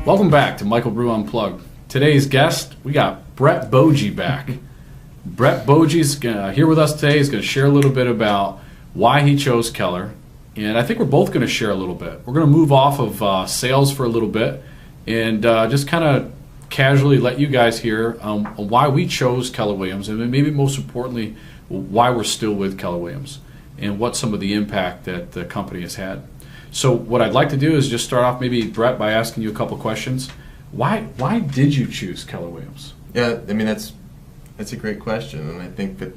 Welcome back to Michael Brue Unplugged. Today's guest, we got Boettge back. Boettge's here with us today. He's going to share a little bit about why he chose Keller. And I think we're both going to share a little bit. We're going to move off of sales for a little bit and just kind of casually let you guys hear why we chose Keller Williams, and maybe most importantly, why we're still with Keller Williams and what some of the impact that the company has had. So what I'd like to do is just start off, maybe, Brett, by asking you a couple questions. Why did you choose Keller Williams? Yeah, I mean, that's a great question, and I think that,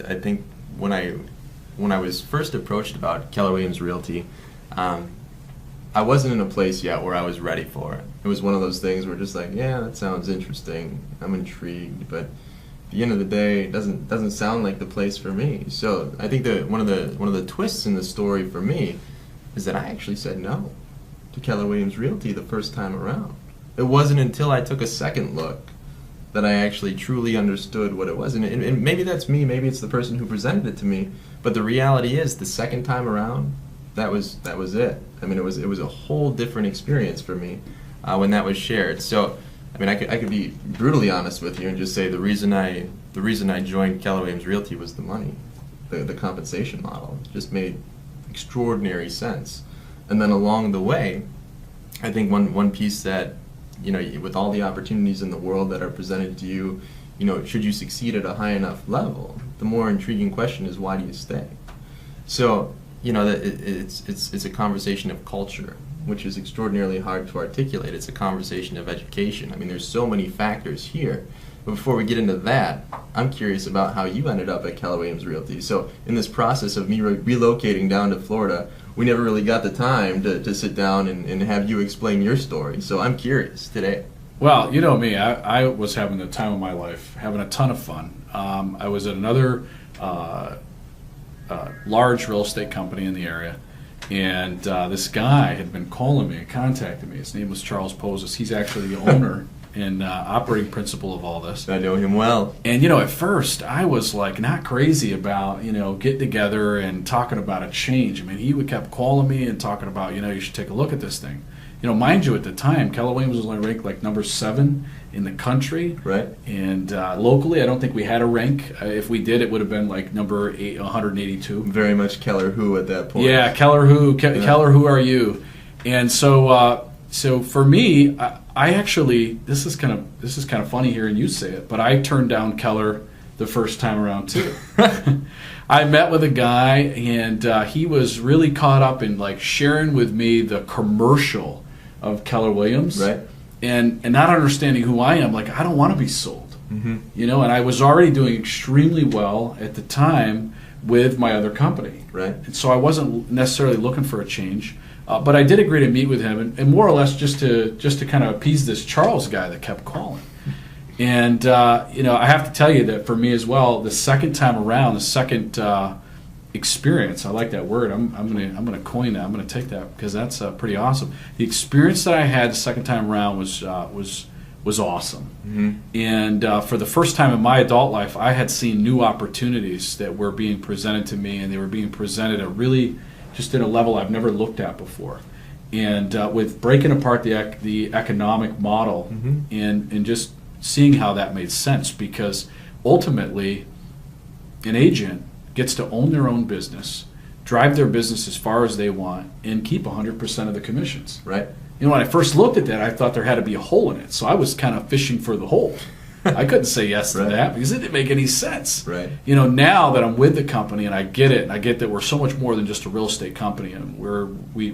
I think when I was first approached about Keller Williams Realty, I wasn't in a place yet where I was ready for it. It was one of those things where just like, yeah, that sounds interesting, I'm intrigued, but at the end of the day, it doesn't sound like the place for me. So I think that one of the twists in the story for me is that I actually said no to Keller Williams Realty the first time around. It wasn't until I took a second look that I actually truly understood what it was. And maybe that's me, maybe it's the person who presented it to me, but the reality is the second time around, that was it. I mean, it was a whole different experience for me when that was shared. So, I mean, I could be brutally honest with you and just say the reason I joined Keller Williams Realty was the money, the compensation model. It just made extraordinary sense. And then along the way, I think one piece that, with all the opportunities in the world that are presented to you, should you succeed at a high enough level, the more intriguing question is, why do you stay? So, it's a conversation of culture, which is extraordinarily hard to articulate. It's a conversation of education. I mean, there's so many factors here. But before we get into that, I'm curious about how you ended up at Keller Williams Realty. So in this process of me relocating down to Florida, we never really got the time to sit down and have you explain your story. So I'm curious today. Well, you know me, I was having the time of my life, having a ton of fun. I was at another large real estate company in the area, and this guy had been calling me and contacting me. His name was Charles Pozos. He's actually the owner and operating principal of all this. I know him well. And at first I was like not crazy about getting together and talking about a change. I mean, he kept calling me and talking about you should take a look at this thing. Mind you, at the time, Keller Williams was only ranked like number 7 in the country. Right. And locally, I don't think we had a rank. If we did, it would have been like number 182. Very much Keller who at that point. Yeah, Keller who. Keller who are you? And so for me, I actually, this is kind of funny hearing you say it, but I turned down Keller the first time around too. I met with a guy, and he was really caught up in like sharing with me the commercial of Keller Williams, right? And not understanding who I am. Like, I don't want to be sold, mm-hmm. And I was already doing extremely well at the time with my other company, right? And so I wasn't necessarily looking for a change. But I did agree to meet with him, and more or less just to kind of appease this Charles guy that kept calling. And I have to tell you that for me as well, the second time around, the second experience, I like that word. I'm gonna coin that. I'm gonna take that because that's pretty awesome. The experience that I had the second time around was awesome. Mm-hmm. And for the first time in my adult life, I had seen new opportunities that were being presented to me, and they were being presented at really just at a level I've never looked at before. And with breaking apart the economic model, mm-hmm. and just seeing how that made sense, because ultimately an agent gets to own their own business, drive their business as far as they want, and keep 100% of the commissions. Right. When I first looked at that, I thought there had to be a hole in it, so I was kind of fishing for the hole. I couldn't say yes to right. that because it didn't make any sense. Right. Now that I'm with the company and I get it, and I get that we're so much more than just a real estate company, and then we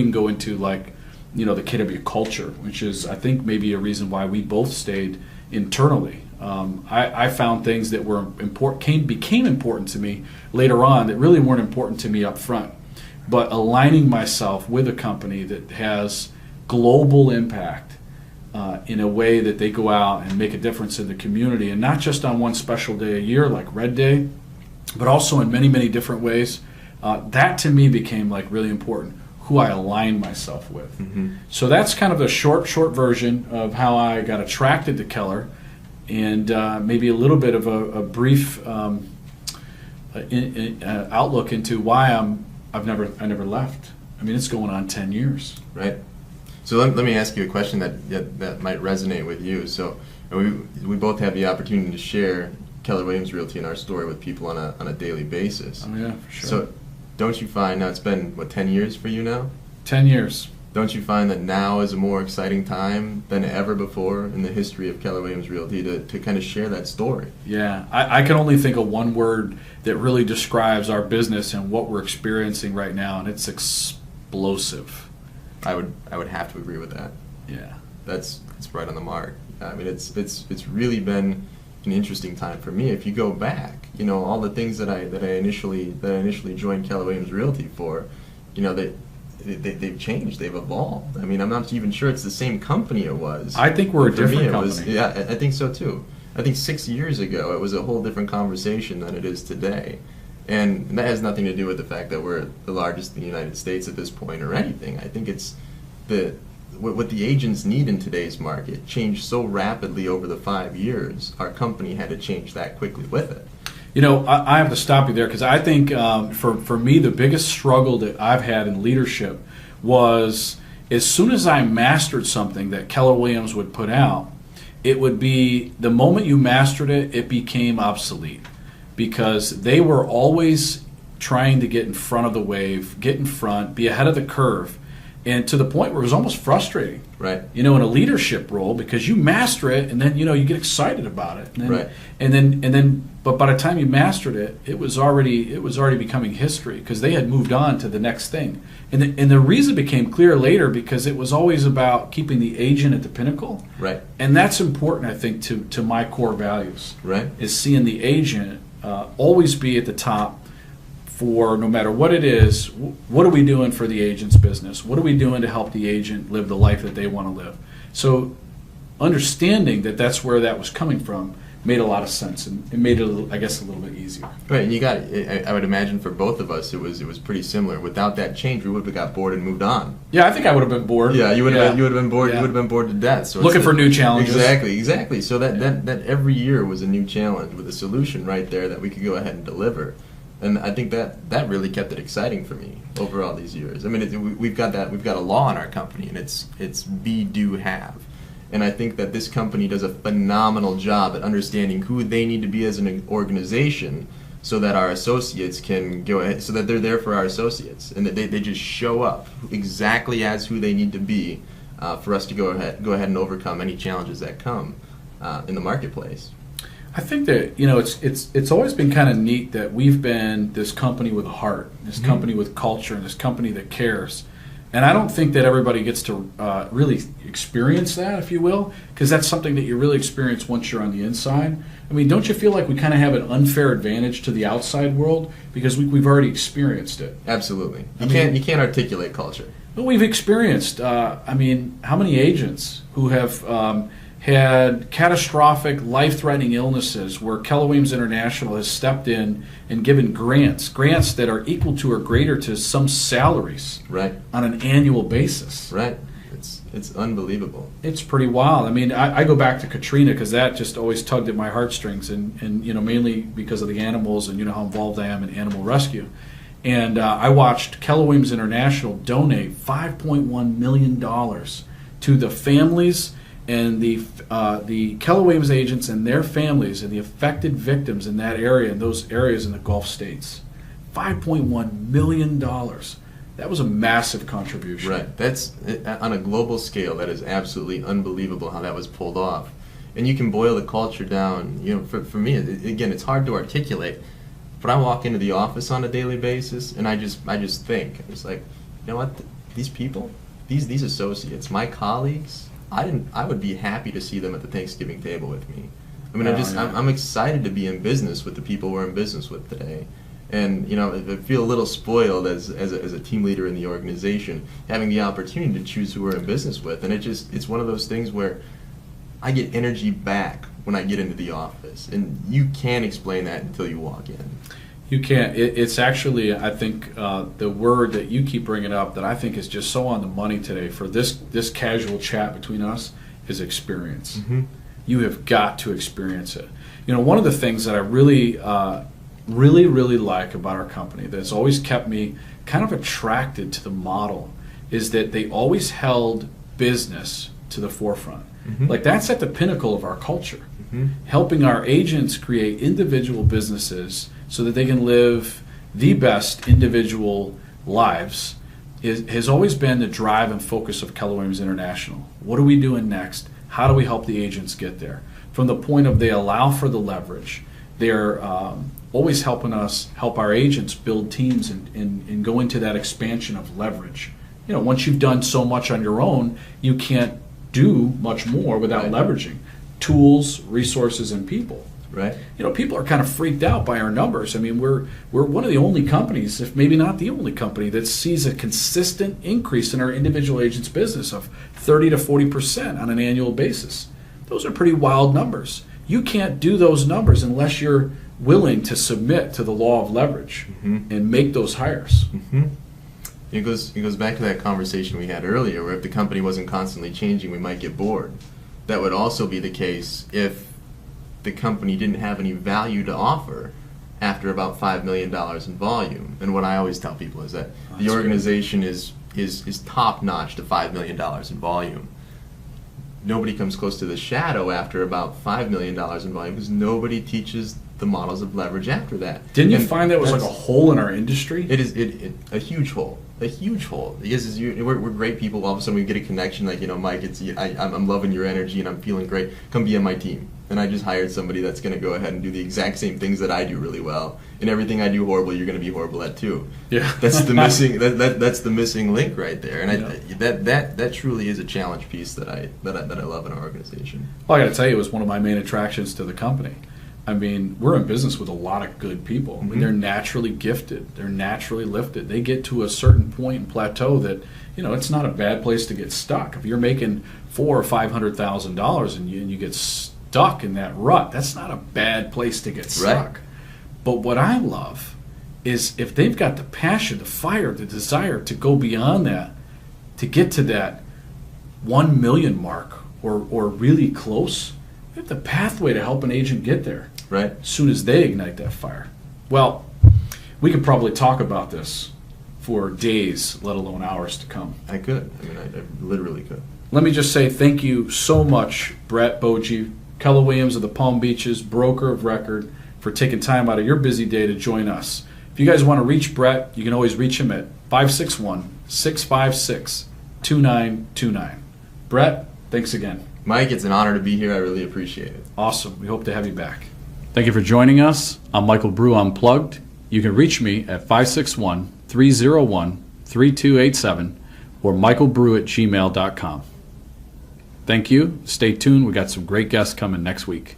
can go into like the KW culture, which is I think maybe a reason why we both stayed internally. I found things that were became important to me later on that really weren't important to me up front, but aligning myself with a company that has global impact. In a way that they go out and make a difference in the community, and not just on one special day a year like Red Day, but also in many, many different ways. That to me became like really important, who I aligned myself with. Mm-hmm. So that's kind of a short version of how I got attracted to Keller, and maybe a little bit of a brief outlook into why I never left. I mean, it's going on 10 years. Right. So let me ask you a question that might resonate with you. So we both have the opportunity to share Keller Williams Realty and our story with people on a daily basis. Oh, yeah, for sure. So don't you find, now it's been, 10 years for you now? 10 years. Don't you find that now is a more exciting time than ever before in the history of Keller Williams Realty to kind of share that story? Yeah, I can only think of one word that really describes our business and what we're experiencing right now, and it's explosive. I would have to agree with that. Yeah. That's right on the mark. I mean, it's really been an interesting time for me. If you go back, all the things that I initially joined Keller Williams Realty for, they've changed, they've evolved. I mean, I'm not even sure it's the same company it was. I think we're a For me, different it was- company. yeah, I think so too. I think 6 years ago it was a whole different conversation than it is today. And that has nothing to do with the fact that we're the largest in the United States at this point or anything. I think it's what the agents need in today's market changed so rapidly over the 5 years. Our company had to change that quickly with it. I have to stop you there because I think for me the biggest struggle that I've had in leadership was as soon as I mastered something that Keller Williams would put out, it would be the moment you mastered it, it became obsolete. Because they were always trying to get in front of the wave, get in front, be ahead of the curve, and to the point where it was almost frustrating. Right. In a leadership role, because you master it, and then you get excited about it. And then, Right. And then, but by the time you mastered it, it was already becoming history because they had moved on to the next thing. And the reason became clear later because it was always about keeping the agent at the pinnacle. Right. And that's important, I think, to my core values. Right. Is seeing the agent always be at the top for no matter what it is. What are we doing for the agent's business? What are we doing to help the agent live the life that they want to live? So understanding that that's where that was coming from made a lot of sense, and it made it, I guess, a little bit easier. Right, and you got I would imagine for both of us it was pretty similar. Without that change, we would have got bored and moved on. Yeah, I think I would have been bored. Yeah, you would have been bored. Yeah. You would have been bored to death. So Looking for new challenges. Exactly. So that every year was a new challenge with a solution right there that we could go ahead and deliver. And I think that really kept it exciting for me over all these years. I mean, we've got a law in our company, and it's be, do, have. And I think that this company does a phenomenal job at understanding who they need to be as an organization so that our associates can go ahead, so that they're there for our associates, and that they just show up exactly as who they need to be for us to go ahead and overcome any challenges that come in the marketplace. I think that it's always been kind of neat that we've been this company with a heart, this company with culture, and this company that cares. And I don't think that everybody gets to really experience that, if you will, because that's something that you really experience once you're on the inside. I mean, don't you feel like we kind of have an unfair advantage to the outside world because we've already experienced it? Absolutely. You can't articulate culture. Well, we've experienced. How many agents who have had catastrophic, life-threatening illnesses where Keller Williams International has stepped in and given grants that are equal to or greater to some salaries Right. on an annual basis. Right. It's unbelievable. It's pretty wild. I mean, I go back to Katrina because that just always tugged at my heartstrings, and mainly because of the animals and how involved I am in animal rescue. And I watched Keller Williams International donate $5.1 million to the families and the Keller Williams agents and their families and the affected victims in that area, in those areas in the Gulf states. $5.1 million. That was a massive contribution. Right. That's on a global scale. That is absolutely unbelievable how that was pulled off. And you can boil the culture down. For me, again, it's hard to articulate. But I walk into the office on a daily basis, and I just think, it's like, you know what? These people, these associates, my colleagues, I would be happy to see them at the Thanksgiving table with me. I mean, I'm excited to be in business with the people we're in business with today. And I feel a little spoiled as a team leader in the organization, having the opportunity to choose who we're in business with. And it's one of those things where I get energy back when I get into the office, and you can't explain that until you walk in. You can't. It's actually, I think, the word that you keep bringing up that I think is just so on the money today for this casual chat between us is experience. Mm-hmm. You have got to experience it. One of the things that I really like about our company that's always kept me kind of attracted to the model is that they always held business to the forefront. Mm-hmm. Like, that's at the pinnacle of our culture. Mm-hmm. Helping our agents create individual businesses so that they can live the best individual lives has always been the drive and focus of Keller Williams International. What are we doing next? How do we help the agents get there? From the point of they allow for the leverage, they're always helping us help our agents build teams and go into that expansion of leverage. You know, once you've done so much on your own, you can't do much more without leveraging tools, resources, and people. Right. You know, people are kind of freaked out by our numbers. I mean, we're one of the only companies, if maybe not the only company, that sees a consistent increase in our individual agents' business of 30 to 40% on an annual basis. Those are pretty wild numbers. You can't do those numbers unless you're willing to submit to the law of leverage and make those hires. Mm-hmm. It goes back to that conversation we had earlier, where if the company wasn't constantly changing, we might get bored. That would also be the case if the company didn't have any value to offer after about $5 million in volume. And what I always tell people is that the organization is top notch to $5 million in volume. Nobody comes close to the shadow after about $5 million in volume because nobody teaches the models of leverage after that. Didn't you find that was like a hole in our industry? It is a huge hole. A huge hole. Because we're great people. All of a sudden we get a connection. Like, you know, Mike, I'm loving your energy and I'm feeling great. Come be on my team. And I just hired somebody that's going to go ahead and do the exact same things that I do really well. And everything I do horrible, you're going to be horrible at too. Yeah. That's the missing. That's the missing link right there. And that truly is a challenge piece that I love in our organization. Well, I got to tell you, it was one of my main attractions to the company. I mean, we're in business with a lot of good people. I mean, they're naturally gifted. They're naturally lifted. They get to a certain point and plateau that, you know, it's not a bad place to get stuck. If you're making $400,000 or $500,000 and you get stuck in that rut, that's not a bad place to get stuck. Right. But what I love is if they've got the passion, the fire, the desire to go beyond that, to get to that 1 million mark or really close, we have the pathway to help an agent get there. Right. As soon as they ignite that fire. Well, we could probably talk about this for days, let alone hours to come. I could. I mean, I literally could. Let me just say thank you so much, Brett Boettge, Keller Williams of the Palm Beaches, broker of record, for taking time out of your busy day to join us. If you guys want to reach Brett, you can always reach him at 561-656-2929. Brett, thanks again. Mike, it's an honor to be here. I really appreciate it. Awesome. We hope to have you back. Thank you for joining us. I'm Michael Brue, Unplugged. You can reach me at 561-301-3287 or michaelbrue@gmail.com. Thank you. Stay tuned. We got some great guests coming next week.